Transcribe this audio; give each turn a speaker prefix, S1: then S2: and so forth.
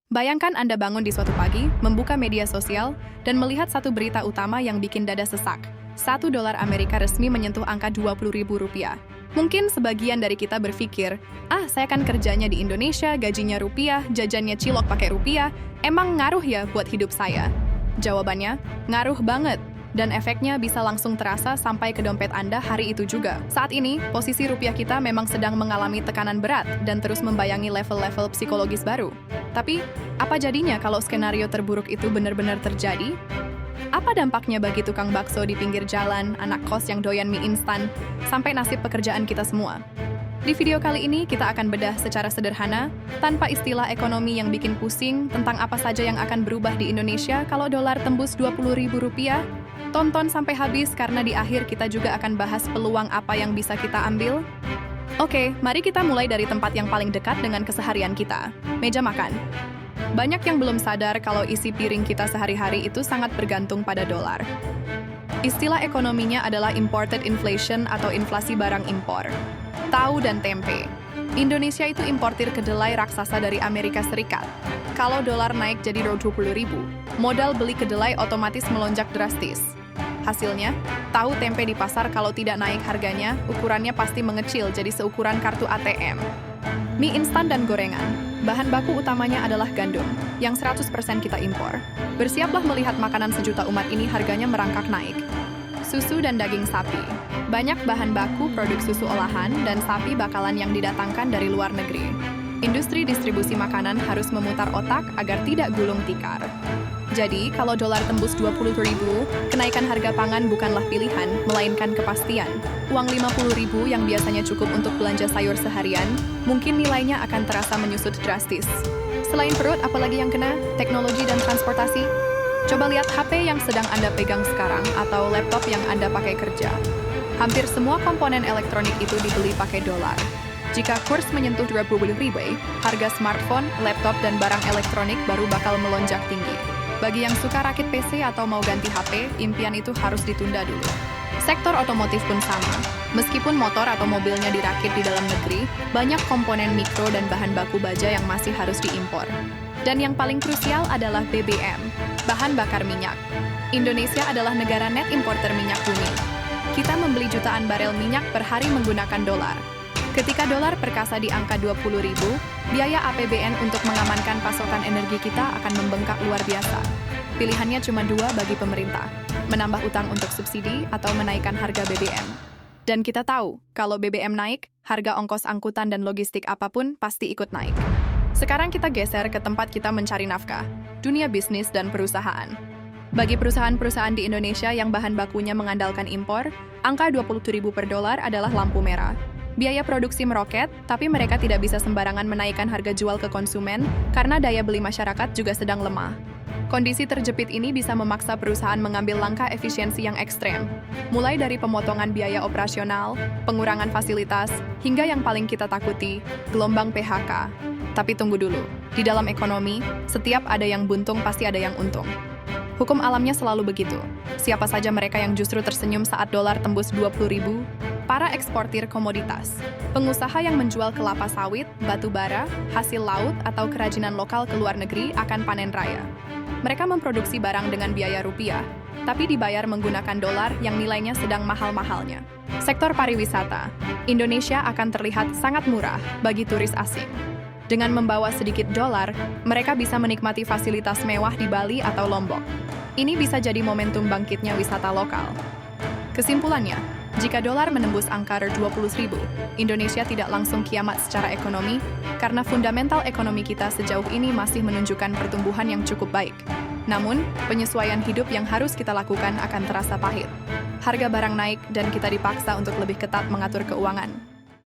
S1: Bayangkan Anda bangun di suatu pagi, membuka media sosial, dan melihat satu berita utama yang bikin dada sesak. $1 Amerika resmi menyentuh angka Rp20.000. Mungkin sebagian dari kita berpikir, saya kan kerjanya di Indonesia, gajinya rupiah, jajannya cilok pakai rupiah, emang ngaruh ya buat hidup saya? Jawabannya, ngaruh banget. Dan efeknya bisa langsung terasa sampai ke dompet Anda hari itu juga. Saat ini, posisi rupiah kita memang sedang mengalami tekanan berat dan terus membayangi level-level psikologis baru. Tapi, apa jadinya kalau skenario terburuk itu benar-benar terjadi? Apa dampaknya bagi tukang bakso di pinggir jalan, anak kos yang doyan mie instan, sampai nasib pekerjaan kita semua? Di video kali ini, kita akan bedah secara sederhana, tanpa istilah ekonomi yang bikin pusing, tentang apa saja yang akan berubah di Indonesia kalau dolar tembus Rp20.000. Tonton sampai habis karena di akhir kita juga akan bahas peluang apa yang bisa kita ambil. Oke, mari kita mulai dari tempat yang paling dekat dengan keseharian kita, meja makan. Banyak yang belum sadar kalau isi piring kita sehari-hari itu sangat bergantung pada dolar. Istilah ekonominya adalah imported inflation atau inflasi barang impor. Tahu dan tempe. Indonesia itu importir kedelai raksasa dari Amerika Serikat. Kalau dolar naik jadi Rp20.000, modal beli kedelai otomatis melonjak drastis. Hasilnya, tahu tempe di pasar kalau tidak naik harganya, ukurannya pasti mengecil jadi seukuran kartu ATM. Mie instan dan gorengan. Bahan baku utamanya adalah gandum, yang 100% kita impor. Bersiaplah melihat makanan sejuta umat ini harganya merangkak naik. Susu dan daging sapi. Banyak bahan baku produk susu olahan dan sapi bakalan yang didatangkan dari luar negeri. Industri distribusi makanan harus memutar otak agar tidak gulung tikar. Jadi, kalau dolar tembus Rp20.000, kenaikan harga pangan bukanlah pilihan, melainkan kepastian. Uang Rp50.000 yang biasanya cukup untuk belanja sayur seharian, mungkin nilainya akan terasa menyusut drastis. Selain perut, apalagi yang kena? Teknologi dan transportasi? Coba lihat HP yang sedang Anda pegang sekarang atau laptop yang Anda pakai kerja. Hampir semua komponen elektronik itu dibeli pakai dolar. Jika kurs menyentuh Rp20.000, harga smartphone, laptop, dan barang elektronik baru bakal melonjak tinggi. Bagi yang suka rakit PC atau mau ganti HP, impian itu harus ditunda dulu. Sektor otomotif pun sama. Meskipun motor atau mobilnya dirakit di dalam negeri, banyak komponen mikro dan bahan baku baja yang masih harus diimpor. Dan yang paling krusial adalah BBM, bahan bakar minyak. Indonesia adalah negara net importer minyak bumi. Kita membeli jutaan barel minyak per hari menggunakan dolar. Ketika dolar perkasa di angka Rp20.000, biaya APBN untuk mengamankan pasokan energi kita akan membengkak luar biasa. Pilihannya cuma dua bagi pemerintah, menambah utang untuk subsidi atau menaikkan harga BBM. Dan kita tahu, kalau BBM naik, harga ongkos angkutan dan logistik apapun pasti ikut naik. Sekarang kita geser ke tempat kita mencari nafkah, dunia bisnis dan perusahaan. Bagi perusahaan-perusahaan di Indonesia yang bahan bakunya mengandalkan impor, angka Rp20.000 per dolar adalah lampu merah. Biaya produksi meroket, tapi mereka tidak bisa sembarangan menaikkan harga jual ke konsumen karena daya beli masyarakat juga sedang lemah. Kondisi terjepit ini bisa memaksa perusahaan mengambil langkah efisiensi yang ekstrem, mulai dari pemotongan biaya operasional, pengurangan fasilitas, hingga yang paling kita takuti, gelombang PHK. Tapi tunggu dulu, di dalam ekonomi, setiap ada yang buntung pasti ada yang untung. Hukum alamnya selalu begitu. Siapa saja mereka yang justru tersenyum saat dolar tembus Rp20.000? Para eksportir komoditas. Pengusaha yang menjual kelapa sawit, batu bara, hasil laut, atau kerajinan lokal ke luar negeri akan panen raya. Mereka memproduksi barang dengan biaya rupiah, tapi dibayar menggunakan dolar yang nilainya sedang mahal-mahalnya. Sektor pariwisata. Indonesia akan terlihat sangat murah bagi turis asing. Dengan membawa sedikit dolar, mereka bisa menikmati fasilitas mewah di Bali atau Lombok. Ini bisa jadi momentum bangkitnya wisata lokal. Kesimpulannya, jika dolar menembus angka Rp20.000, Indonesia tidak langsung kiamat secara ekonomi, karena fundamental ekonomi kita sejauh ini masih menunjukkan pertumbuhan yang cukup baik. Namun, penyesuaian hidup yang harus kita lakukan akan terasa pahit. Harga barang naik dan kita dipaksa untuk lebih ketat mengatur keuangan.